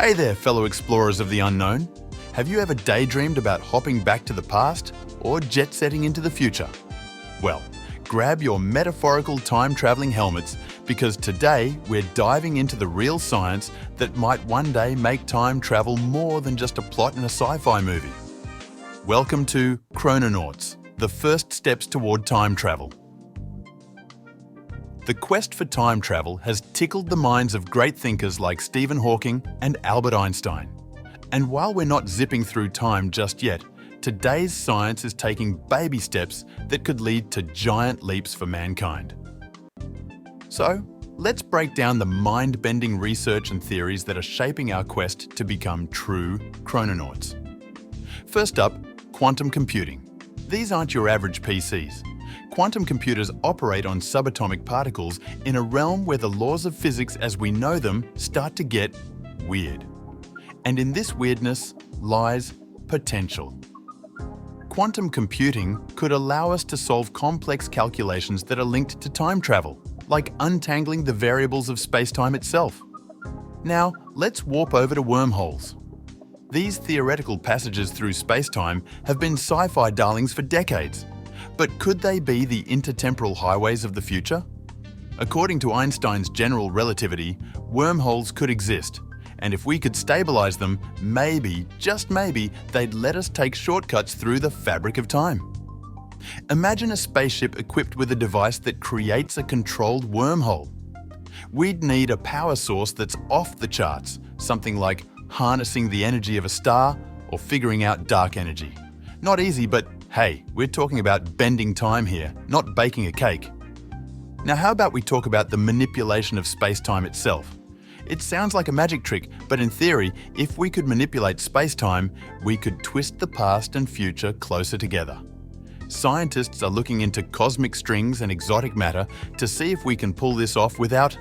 Hey there, fellow explorers of the unknown. Have you ever daydreamed about hopping back to the past or jet-setting into the future? Well, grab your metaphorical time-traveling helmets because today we're diving into the real science that might one day make time travel more than just a plot in a sci-fi movie. Welcome to Chrononauts, the first steps toward time travel. The quest for time travel has tickled the minds of great thinkers like Stephen Hawking and Albert Einstein. And while we're not zipping through time just yet, today's science is taking baby steps that could lead to giant leaps for mankind. So, let's break down the mind-bending research and theories that are shaping our quest to become true chrononauts. First up, quantum computing. These aren't your average PCs. Quantum computers operate on subatomic particles in a realm where the laws of physics as we know them start to get weird. And in this weirdness lies potential. Quantum computing could allow us to solve complex calculations that are linked to time travel, like untangling the variables of spacetime itself. Now, let's warp over to wormholes. These theoretical passages through spacetime have been sci-fi darlings for decades. But could they be the intertemporal highways of the future? According to Einstein's general relativity, wormholes could exist, and if we could stabilize them, maybe, just maybe, they'd let us take shortcuts through the fabric of time. Imagine a spaceship equipped with a device that creates a controlled wormhole. We'd need a power source that's off the charts, something like harnessing the energy of a star or figuring out dark energy. Not easy, but hey, we're talking about bending time here, not baking a cake. Now how about we talk about the manipulation of space-time itself? It sounds like a magic trick, but in theory, if we could manipulate space-time, we could twist the past and future closer together. Scientists are looking into cosmic strings and exotic matter to see if we can pull this off without,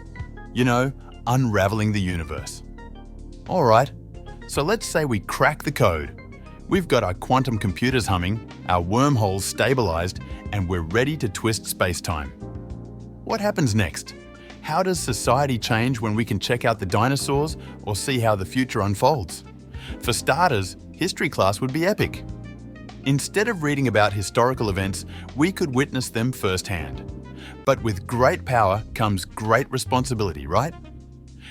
unraveling the universe. Alright, so let's say we crack the code. We've got our quantum computers humming, our wormholes stabilized, and we're ready to twist space-time. What happens next? How does society change when we can check out the dinosaurs or see how the future unfolds? For starters, history class would be epic. Instead of reading about historical events, we could witness them firsthand. But with great power comes great responsibility, right?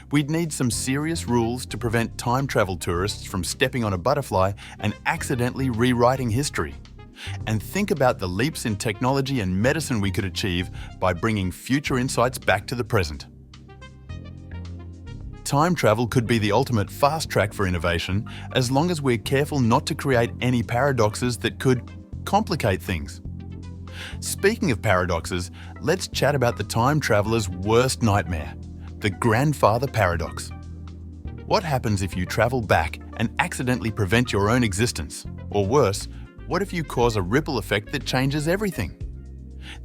We'd need some serious rules to prevent time travel tourists from stepping on a butterfly and accidentally rewriting history. And think about the leaps in technology and medicine we could achieve by bringing future insights back to the present. Time travel could be the ultimate fast track for innovation as long as we're careful not to create any paradoxes that could complicate things. Speaking of paradoxes, let's chat about the time traveler's worst nightmare. The grandfather paradox. What happens if you travel back and accidentally prevent your own existence? Or worse, what if you cause a ripple effect that changes everything?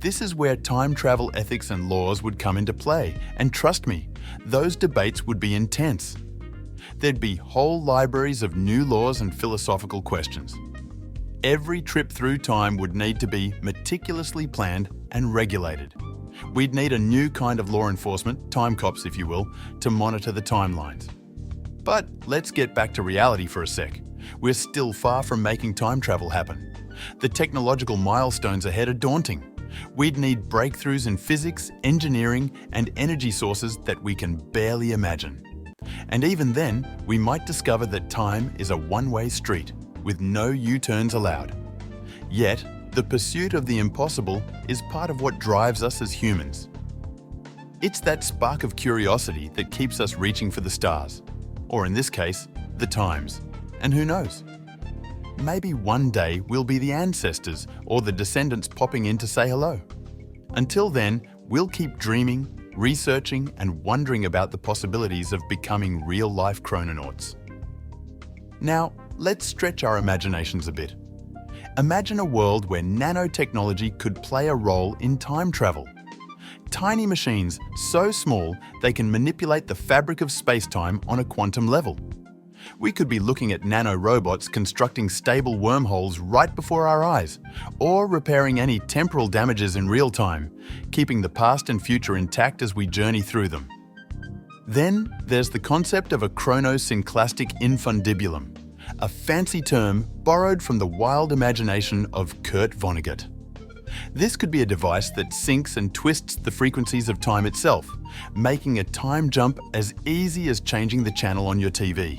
This is where time travel ethics and laws would come into play, and trust me, those debates would be intense. There'd be whole libraries of new laws and philosophical questions. Every trip through time would need to be meticulously planned and regulated. We'd need a new kind of law enforcement, time cops if you will, to monitor the timelines. But let's get back to reality for a sec. We're still far from making time travel happen. The technological milestones ahead are daunting. We'd need breakthroughs in physics, engineering, and energy sources that we can barely imagine. And even then, we might discover that time is a one-way street, with no U-turns allowed. Yet, the pursuit of the impossible is part of what drives us as humans. It's that spark of curiosity that keeps us reaching for the stars, or in this case, the times. And who knows? Maybe one day we'll be the ancestors or the descendants popping in to say hello. Until then, we'll keep dreaming, researching, and wondering about the possibilities of becoming real-life chrononauts. Now, let's stretch our imaginations a bit. Imagine a world where nanotechnology could play a role in time travel. Tiny machines so small they can manipulate the fabric of space-time on a quantum level. We could be looking at nano-robots constructing stable wormholes right before our eyes, or repairing any temporal damages in real time, keeping the past and future intact as we journey through them. Then there's the concept of a chronosynclastic infundibulum, a fancy term borrowed from the wild imagination of Kurt Vonnegut. This could be a device that syncs and twists the frequencies of time itself, making a time jump as easy as changing the channel on your TV.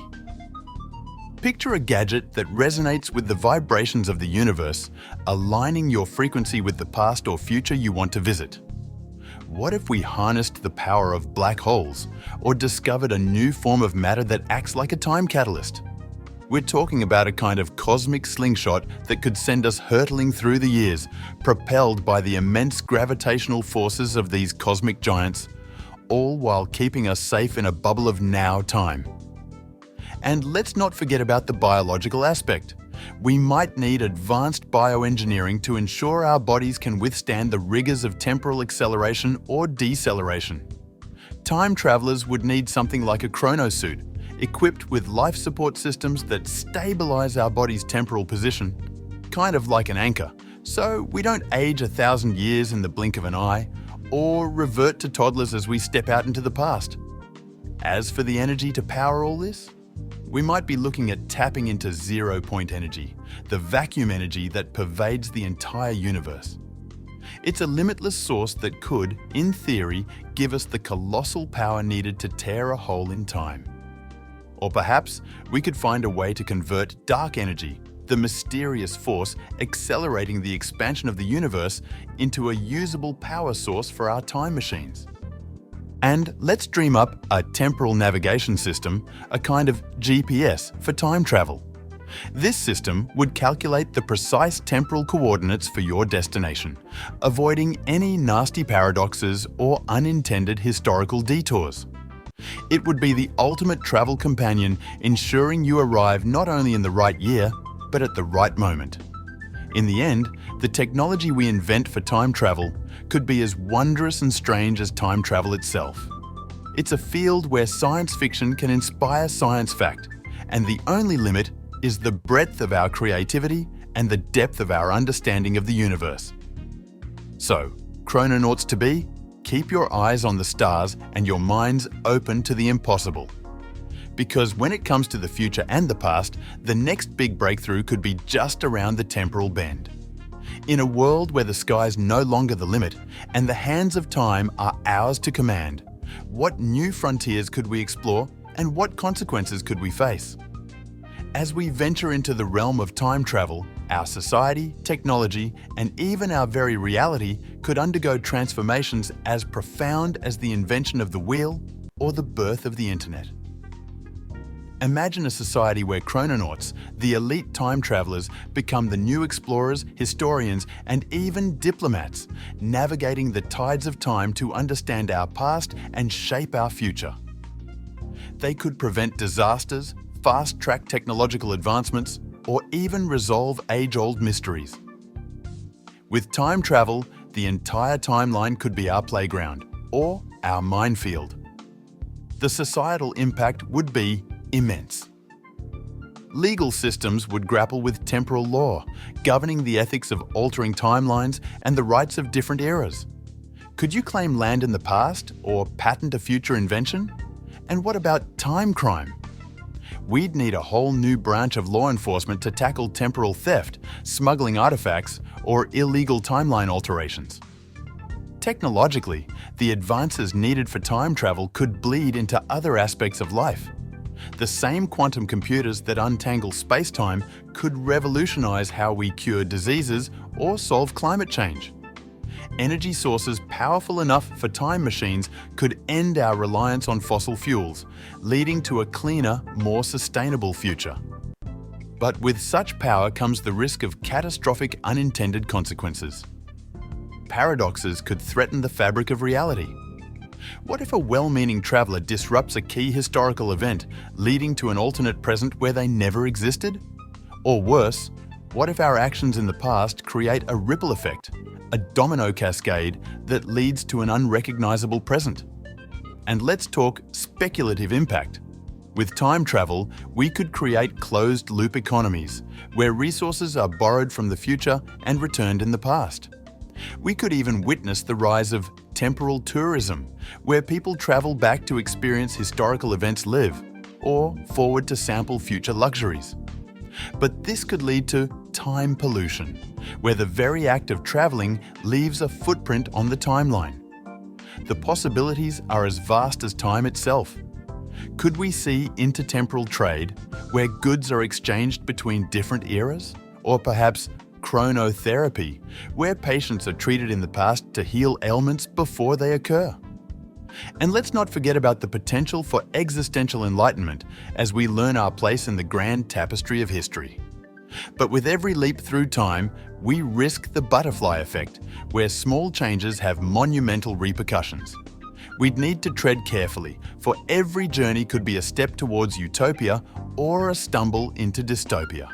Picture a gadget that resonates with the vibrations of the universe, aligning your frequency with the past or future you want to visit. What if we harnessed the power of black holes or discovered a new form of matter that acts like a time catalyst? We're talking about a kind of cosmic slingshot that could send us hurtling through the years, propelled by the immense gravitational forces of these cosmic giants, all while keeping us safe in a bubble of now time. And let's not forget about the biological aspect. We might need advanced bioengineering to ensure our bodies can withstand the rigors of temporal acceleration or deceleration. Time travelers would need something like a chronosuit, equipped with life support systems that stabilize our body's temporal position, kind of like an anchor, so we don't age 1,000 years in the blink of an eye, or revert to toddlers as we step out into the past. As for the energy to power all this, we might be looking at tapping into zero-point energy, the vacuum energy that pervades the entire universe. It's a limitless source that could, in theory, give us the colossal power needed to tear a hole in time. Or perhaps we could find a way to convert dark energy, the mysterious force accelerating the expansion of the universe, into a usable power source for our time machines. And let's dream up a temporal navigation system, a kind of GPS for time travel. This system would calculate the precise temporal coordinates for your destination, avoiding any nasty paradoxes or unintended historical detours. It would be the ultimate travel companion, ensuring you arrive not only in the right year, but at the right moment. In the end, the technology we invent for time travel could be as wondrous and strange as time travel itself. It's a field where science fiction can inspire science fact, and the only limit is the breadth of our creativity and the depth of our understanding of the universe. So, Chrononauts to be, keep your eyes on the stars and your minds open to the impossible. Because when it comes to the future and the past, the next big breakthrough could be just around the temporal bend. In a world where the sky's no longer the limit and the hands of time are ours to command, what new frontiers could we explore and what consequences could we face? As we venture into the realm of time travel, our society, technology, and even our very reality could undergo transformations as profound as the invention of the wheel or the birth of the internet. Imagine a society where chrononauts, the elite time travelers, become the new explorers, historians, and even diplomats, navigating the tides of time to understand our past and shape our future. They could prevent disasters, fast-track technological advancements, or even resolve age-old mysteries. With time travel, the entire timeline could be our playground, or our minefield. The societal impact would be immense. Legal systems would grapple with temporal law, governing the ethics of altering timelines and the rights of different eras. Could you claim land in the past or patent a future invention? And what about time crime? We'd need a whole new branch of law enforcement to tackle temporal theft, smuggling artifacts, or illegal timeline alterations. Technologically, the advances needed for time travel could bleed into other aspects of life. The same quantum computers that untangle spacetime could revolutionize how we cure diseases or solve climate change. Energy sources powerful enough for time machines could end our reliance on fossil fuels, leading to a cleaner, more sustainable future. But with such power comes the risk of catastrophic unintended consequences. Paradoxes could threaten the fabric of reality. What if a well-meaning traveler disrupts a key historical event, leading to an alternate present where they never existed? Or worse, what if our actions in the past create a ripple effect, a domino cascade that leads to an unrecognizable present? And let's talk speculative impact. With time travel, we could create closed-loop economies, where resources are borrowed from the future and returned in the past. We could even witness the rise of temporal tourism, where people travel back to experience historical events live, or forward to sample future luxuries. But this could lead to time pollution, where the very act of traveling leaves a footprint on the timeline. The possibilities are as vast as time itself. Could we see intertemporal trade, where goods are exchanged between different eras? Or perhaps chronotherapy, where patients are treated in the past to heal ailments before they occur? And let's not forget about the potential for existential enlightenment as we learn our place in the grand tapestry of history. But with every leap through time, we risk the butterfly effect, where small changes have monumental repercussions. We'd need to tread carefully, for every journey could be a step towards utopia or a stumble into dystopia.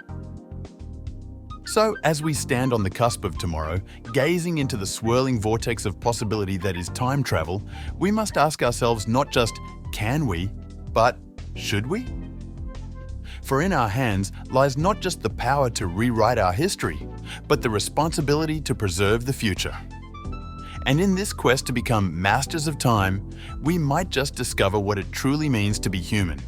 So, as we stand on the cusp of tomorrow, gazing into the swirling vortex of possibility that is time travel, we must ask ourselves not just, can we, but should we? For in our hands lies not just the power to rewrite our history, but the responsibility to preserve the future. And in this quest to become masters of time, we might just discover what it truly means to be human.